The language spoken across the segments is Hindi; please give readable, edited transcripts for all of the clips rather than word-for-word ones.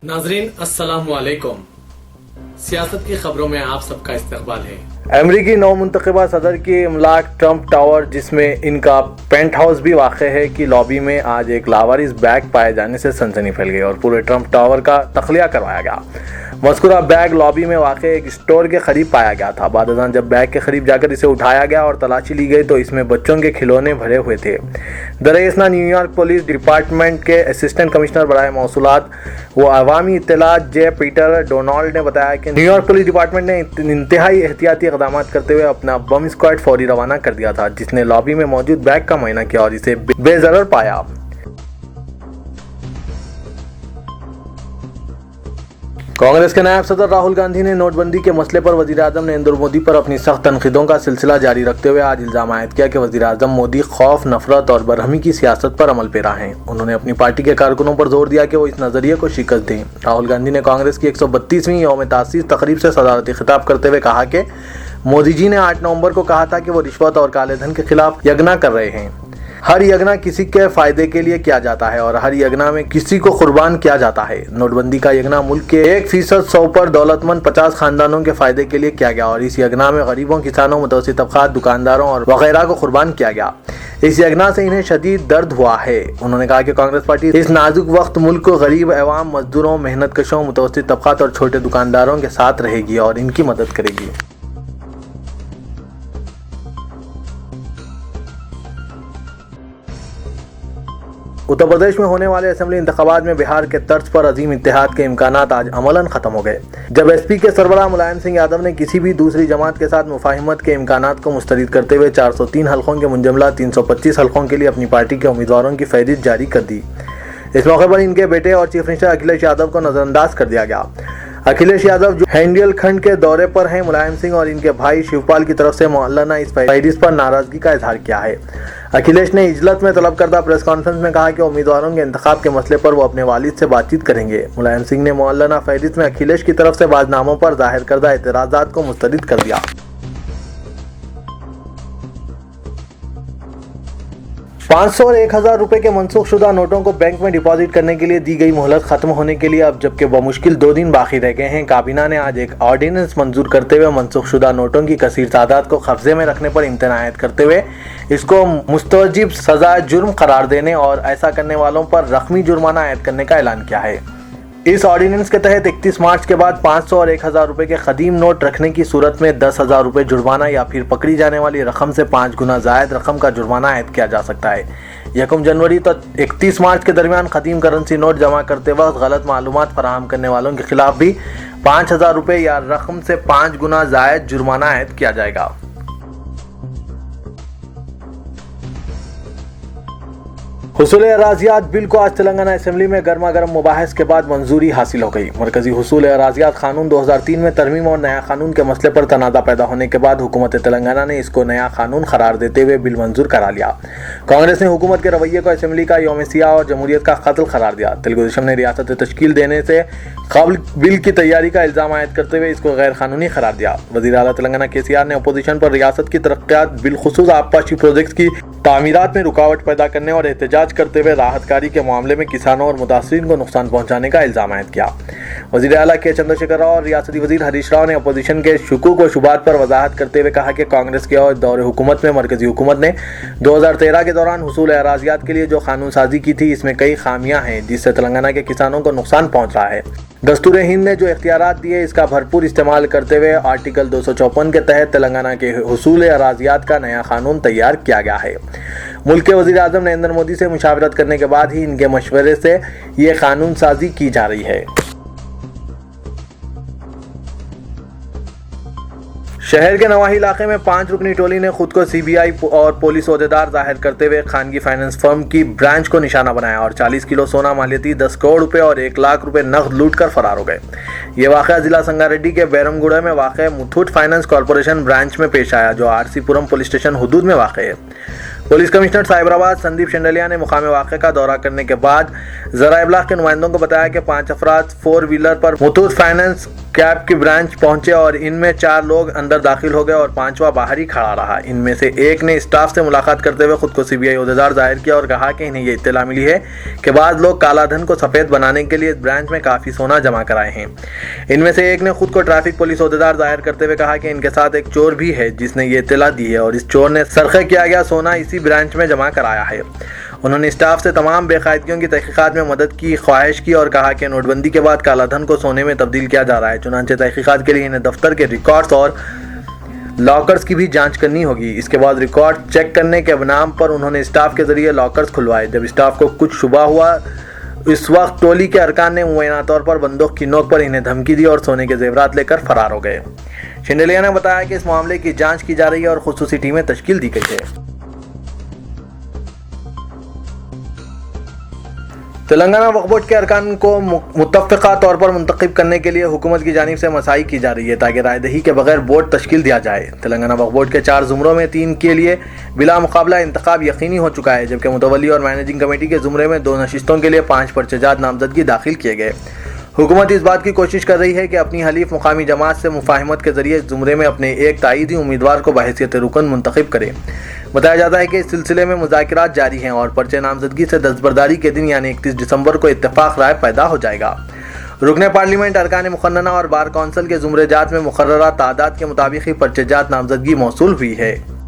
नाजरीन अस्सलाम वालेकुम। सियासत की खबरों में आप सबका इस्तकबाल है। अमरीकी नौमुंतखबा सदर की इमलाक ट्रंप टावर, जिसमें इनका पेंट हाउस भी वाक़ है, कि लॉबी में आज एक लावारिस बैग पाए जाने से सनसनी फैल गई और पूरे ट्रंप टावर का तख्लिया करवाया गया। मज़कूरा बैग लॉबी में वाक़ एक स्टोर के करीब पाया गया था। बादशाह जब बैग के करीब जाकर इसे उठाया गया और तलाशी ली गई तो इसमें बच्चों के खिलौने भरे हुए थे। दरअसल न्यूयॉर्क पुलिस डिपार्टमेंट के असिस्टेंट कमिश्नर बराए मौसूलात व अवामी इत्तलात जे पीटर डोनाल्ड ने बताया कि न्यूयॉर्क पुलिस डिपार्टमेंट ने इंतहाई एहतियाती इक़दाम करते हुए अपना बम स्क्वाड फौरी रवाना कर दिया था, जिसने लॉबी में मौजूद बैग का मुआयना किया और इसे बेज़रर पाया। कांग्रेस के नायब सदर राहुल गांधी ने नोटबंदी के मसले पर वज़ीर-ए-आज़म नरेंद्र मोदी पर अपनी सख्त तनक़ीदों का सिलसिला जारी रखते हुए आज इल्ज़ाम आयद किया कि वज़ीर-ए-आज़म मोदी खौफ, नफरत और बरहमी की सियासत पर अमल पेरा हैं। उन्होंने अपनी पार्टी के कारकुनों पर जोर दिया कि वो इस नज़रिए को शिकस्त दें। राहुल गांधी ने कांग्रेस की 132वीं यौम तासीस तकरीब से सदारती खिताब करते हुए कहा कि मोदी जी ने 8 नवंबर को कहा था कि वो रिश्वत और काले धन के खिलाफ यज्ञ कर रहे हैं। हर यज्ञ किसी के फायदे के लिए किया जाता है और हर यज्ञ में किसी को कुर्बान किया जाता है। नोटबंदी का यज्ञ मुल्क के 1% 100 पर दौलतमंद 50 खानदानों के फायदे के लिए किया गया और इस यज्ञ में गरीबों, किसानों, मुतवस्सित तबकात, दुकानदारों और वगैरह को कुर्बान किया गया। इस यज्ञ से इन्हें शदीद दर्द हुआ है। उन्होंने कहा कि कांग्रेस पार्टी इस नाजुक वक्त मुल्क को गरीब अवाम, मजदूरों, मेहनत कशों, मुतवस्सित तबकात और छोटे दुकानदारों के साथ रहेगी और इनकी मदद करेगी। उत्तर प्रदेश में होने वाले असेंबली इंतखाबात में बिहार के तर्ज पर अजीम इत्तेहाद के इम्कानात आज अमलन खत्म हो गए, जब एसपी के सरबराह मुलायम सिंह यादव ने किसी भी दूसरी जमात के साथ मुफाहिमत के इम्कानात को मुस्तरद करते हुए 403 हल्कों के मुंजमला 325 हल्कों के लिए अपनी पार्टी के उम्मीदवारों की फहरिस्त जारी कर दी। इस मौके पर इनके बेटे और चीफ मिनिस्टर अखिलेश यादव को नजरअंदाज कर दिया गया। अखिलेश यादव जो बुंदेलखंड के दौरे पर हैं, मुलायम सिंह और इनके भाई शिवपाल की तरफ से मौलाना इस फहरिस्त पर नाराजगी का इजहार किया है। अखिलेश ने इजलत में तलब करदा प्रेस कॉन्फ्रेंस में कहा कि उम्मीदवारों के इंतखाब के मसले पर वो अपने वालिद से बातचीत करेंगे। मुलायम सिंह ने मौलाना फहरिस्त में अखिलेश की तरफ से बाज़ नामों पर जाहिर करदा एतराज़ात को मुस्तरद कर दिया। 500 और 1000 रुपए के मनसूख शुदा नोटों को बैंक में डिपॉजिट करने के लिए दी गई मोहलत खत्म होने के लिए अब जबकि बमुश्किल 2 दिन बाकी रह गए हैं, काबीना ने आज एक ऑर्डिनेंस मंजूर करते हुए मनसूख शुदा नोटों की कसीर तादाद को कब्जे में रखने पर इम्तनायत करते हुए इसको मुस्तवजिब सजा जुर्म करार देने और ऐसा करने वालों पर रकमी जुर्माना आयद करने का ऐलान किया है। इस ऑर्डिनेंस के तहत 31 मार्च के बाद 500 और 1000 रुपए के कदीम नोट रखने की सूरत में 10,000 रुपए जुर्माना या फिर पकड़ी जाने वाली रकम से 5 गुना जायद रकम का जुर्माना आयद किया जा सकता है। 1 जनवरी तो 31 मार्च के दरमियान कदीम करेंसी नोट जमा करते वक्त गलत मालूमात फराहम करने वालों के खिलाफ भी 5,000 रुपए या रकम से 5 गुना जायद जुर्माना आयद किया जाएगा। हुसूल अराजियात बिल को आज तेलंगाना असेंबली में गर्मा गर्म मुबाहस के बाद मंजूरी हासिल हो गई। मरकजी हुसूल अराजियात कानून 2003 में तरमीम और नया कानून के मसले पर तनाज़ा पैदा होने के बाद हुकूमत तेलंगाना ने इसको नया कानून करार देते हुए बिल मंजूर करा लिया। कांग्रेस ने हुकूमत के रवैये को असेंबली का यौम सियाह और जमहूरियत का कत्ल करार दिया। तेलुगु देशम ने रियासत तश्कील देने से कबल बिल की तैयारी का इल्ज़ाम आयद करते हुए इसको गैर कानूनी करार दिया। वज़ीर आला तेलंगाना KCR ने अपोजिशन पर रियासत की तरक्यात बिलखुसूस आबपाशी प्रोजेक्ट की तामीरात में रुकावट पैदा करने और एहतजाज करते हुए राहतकारी के मामले में किसानों और मुतासरीन को नुकसान पहुंचाने का इल्ज़ाम आयद किया। वज़ीर आला के चंद्रशेखर राव और रियासती वज़ीर हरीश राव ने अपोजिशन के शुकूक व शुबात पर वजाहत करते हुए कहा कि कांग्रेस के और दौरे हुकूमत में मरकजी हुकूमत ने 2013 के दौरान हुसूल अराजियात के लिए जो कानून साजी की थी, इसमें कई खामियां हैं जिससे तेलंगाना के किसानों को नुकसान पहुंच रहा है। दस्तूर हिंद ने जो इख्तियारात दिए इसका भरपूर इस्तेमाल करते हुए आर्टिकल 254 के तहत तेलंगाना के हुसूल अराजियात का नया कानून तैयार किया गया है। मुल्क के वज़ीर-ए-आज़म नरेंद्र मोदी से मुशावरत करने के बाद ही इनके मशवरे से ये कानून साजी की जा रही है। शहर के नवाही इलाके में 5 रुकनी टोली ने खुद को CBI और पुलिस ओहदेदार जाहिर करते हुए खानगी फाइनेंस फर्म की ब्रांच को निशाना बनाया और 40 किलो सोना मालियती 10 करोड़ रुपए और 1 लाख रुपए नकद लूट कर फरार हो गए। ये वाक़या जिला संगारेड्डी के बैरमगुड़ा में वाक़ मुथूट फाइनेंस कॉरपोरेशन ब्रांच में पेश आया, जो RC पुरम पुलिस स्टेशन हुदूद में वाक़ है। पुलिस कमिश्नर साइबराबाद संदीप शेंडलिया ने मुकामे वाक़े का दौरा करने के बाद ज़राए इब्लाग के नुमाइंदों को बताया कि 5 अफराद 4 व्हीलर पर मुथूट फाइनेंस कैब की ब्रांच पहुंचे और इनमें 4 लोग अंदर दाखिल हो गए और 5वां बाहर ही खड़ा रहा। इनमें से एक ने स्टाफ से मुलाकात करते हुए खुद को सीबीआई ओहदेदार जाहिर किया और कहा कि इन्हें ये इत्तला मिली है कि बाद लोग काला धन को सफ़ेद बनाने के लिए इस ब्रांच में काफ़ी सोना जमा कराए हैं। इनमें से एक ने खुद को ट्रैफिक पुलिस ओहदेदार जाहिर करते हुए कहा कि इनके साथ एक चोर भी है जिसने ये इत्तला दी है और इस चोर ने सरखे किया गया सोना इसी ब्रांच में जमा कराया है। उन्होंने स्टाफ से तमाम बेकायदगियों की तहकीकात में मदद की ख्वाहिश की और कहा कि नोटबंदी के बाद काला धन को सोने में तब्दील किया जा रहा है, चुनांचे तहकीकात के लिए इन्हें दफ्तर के रिकॉर्ड्स और लॉकर्स की भी जांच करनी होगी। इसके बाद रिकॉर्ड चेक करने के नाम पर उन्होंने स्टाफ के जरिए लॉकर्स खुलवाए। जब स्टाफ को कुछ शुबा हुआ इस वक्त टोली के अरकान ने मुबैना तौर पर बंदूक की नोक पर इन्हें धमकी दी और सोने के जेवरात लेकर फरार हो गए। शेंडलिया ने बताया कि इस मामले की जांच की जा रही है और खुसूसी टीमें तश्कील दी गई है। तेलंगाना वक्फ बोर्ड के अरकान को मुत्तफ़िक़ा तौर पर मुंतखब करने के लिए हुकूमत की जानिब से मसाई की जा रही है ताकि रायदही के बगैर बोर्ड तश्कील दिया जाए। तेलंगाना वक्फ बोर्ड के 4 ज़ुमरों में 3 के लिए बिला मुकाबला इंतखाब यकीनी हो चुका है, जबकि मुतवल्ली और मैनेजिंग कमेटी के ज़ुमरे में 2 नशिस्तों के लिए 5 पर्चेजात नामजदगी दाखिल किए गए। हुकूमत इस बात की कोशिश कर रही है कि अपनी हलीफ मुकामी जमात से मुफाहमत के जरिए ज़ुमरे में अपने एक ताईदी उम्मीदवार को बहैसियत रुकन मुंतखब करे। बताया जाता है कि इस सिलसिले में मुज़ाकिरात जारी हैं और पर्चे नामजदगी से दस्तबरदारी के दिन यानी 31 दिसंबर को इत्तेफाक राय पैदा हो जाएगा। रुकने पार्लियामेंट अरकान मुखन्नना और बार कौंसिल के ज़ुमरेजात में मुकर्ररा तादाद के मुताबिक ही पर्चेजात नामजदगी मौसूल हुई है।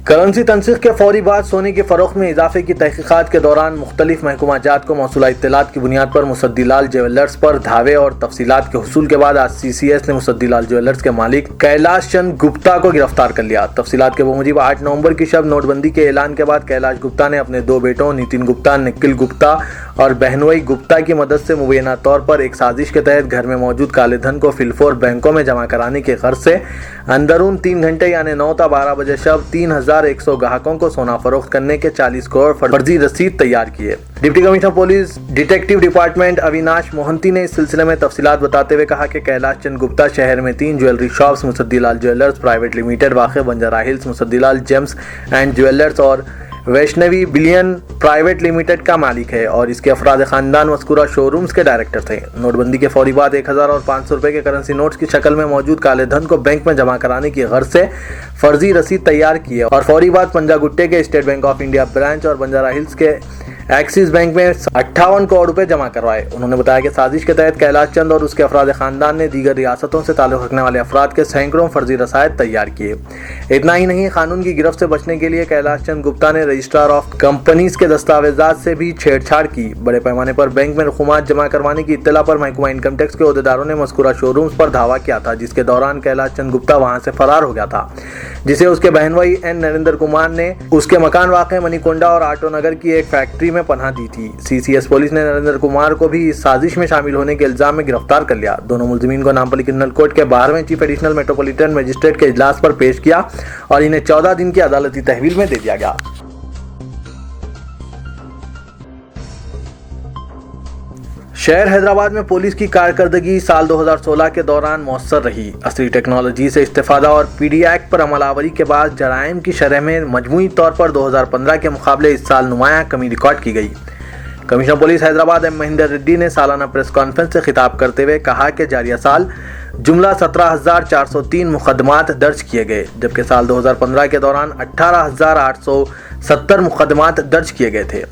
करेंसी तनसीख के फौरी बाद सोने के फ़रोख्त में इजाफे की तहकीकात के दौरान मुख्तलिफ महकमा जात को मौसूला इत्तलात की बुनियाद पर मुसद्दीलाल ज्वेलर्स पर धावे और तफसीलात के हुसूल के बाद आज CCS ने मुसद्दीलाल ज्वेलर्स के मालिक कैलाश चंद गुप्ता को गिरफ्तार कर लिया। तफसीलात के मुताबिक 8 नवंबर की शब नोटबंदी के ऐलान के बाद कैलाश गुप्ता ने अपने 2 बेटों नितिन गुप्ता, निखिल गुप्ता और बहनोई गुप्ता की मदद से मुबैना तौर पर एक साजिश के तहत घर में मौजूद काले धन को फिलफोर बैंकों में जमा कराने के गर्ज से अंदरून 3 घंटे यानी 9 ता 12 बजे शब 3100 ग्राहकों को सोना फरोख्त करने के 40 करोड़ फर्जी रसीद तैयार किए। Deputy commissioner police detective department Avinash Mohanty ने इस सिलसिले में तफसीलात बताते हुए कहा कि कैलाश चंद गुप्ता शहर में 3 jewellery shops Musaddilal jewellers private limited वाक़े Banjara Hills, Musaddilal gems and jewellers और वैष्णवी बिलियन प्राइवेट लिमिटेड का मालिक है और इसके अफराद खानदान मज़कूरा शोरूम्स के डायरेक्टर थे। नोटबंदी के फौरी बाद 1000 और 500 रुपए के करेंसी नोट्स की शक्ल में मौजूद काले धन को बैंक में जमा कराने की गर्ज से फर्जी रसीद तैयार की है और फौरी बाद पंजागुट्टे के state bank of India branch और बंजारा हिल्स के एक्सिस बैंक में 58 करोड़ रुपए जमा करवाए। उन्होंने बताया कि साजिश के तहत कैलाश चंद और उसके अफराद खानदान ने दीगर रियासतों से ताल्लुक़ रखने वाले अफराद के सैकड़ों फर्जी रसायद तैयार किए। इतना ही नहीं, कानून की गिरफ्त से बचने के लिए कैलाश चंद गुप्ता ने रजिस्ट्रार ऑफ कंपनीज के दस्तावेजात से भी छेड़छाड़ की। बड़े पैमाने पर बैंक में रकूमात जमा करवाने की इत्तला पर महकमा इनकम टैक्स के ओहदेदारों ने मज़कूरा शोरूम्स पर धावा किया था, जिसके दौरान कैलाश चंद गुप्ता वहां से फरार हो गया था, जिसे उसके बहनोई एन नरेंद्र कुमार ने उसके मकान वाक़े मणिकुंडा और आटो नगर की एक फैक्ट्री में पनाह दी थी। CCS पुलिस ने नरेंद्र कुमार को भी इस साजिश में शामिल होने के इल्जाम में गिरफ्तार कर लिया। दोनों मुलजिमीन को नामपल्ली क्रिमिनल कोर्ट के 12वें चीफ एडिशनल मेट्रोपॉलिटन मजिस्ट्रेट के इजलास पर पेश किया और इन्हें 14 दिन की अदालती तहवील में दे दिया गया। शहर हैदराबाद में पुलिस की कारकर्दगी साल 2016 के दौरान मौसर रही। असली टेक्नोलॉजी से इस्तेफादा और PD एक्ट पर अमलावरी के बाद जराइम की शरह में मजमूई तौर पर 2015 के मुकाबले इस साल नुमाया कमी रिकॉर्ड की गई। Commissioner police Hyderabad M Mahender Reddy ने सालाना प्रेस कॉन्फ्रेंस से खिताब करते हुए कहा कि जारिया साल जुमला 17,403 मुकदमात दर्ज किए गए, जबकि साल 2015 के दौरान 18,870 मुकदमात दर्ज किए गए थे।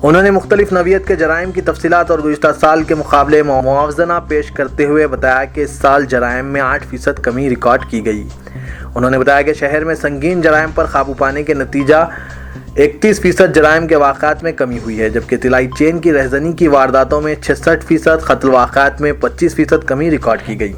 उन्होंने मुख्तलिफ नवियत के जराइम की तफसीलात और गुज़िश्ता साल के मुकाबले मुआवजना पेश करते हुए बताया कि इस साल जराइम में 8% कमी रिकॉर्ड की गई। उन्होंने बताया कि शहर में संगीन जराइम पर काबू पाने के नतीजा 31% जराइम के वाक़ात में कमी हुई है, जबकि तिलाई चेन की रहजनी की वारदातों में 66%, कत्ल वाक़ात में 25% कमी रिकॉर्ड की गई।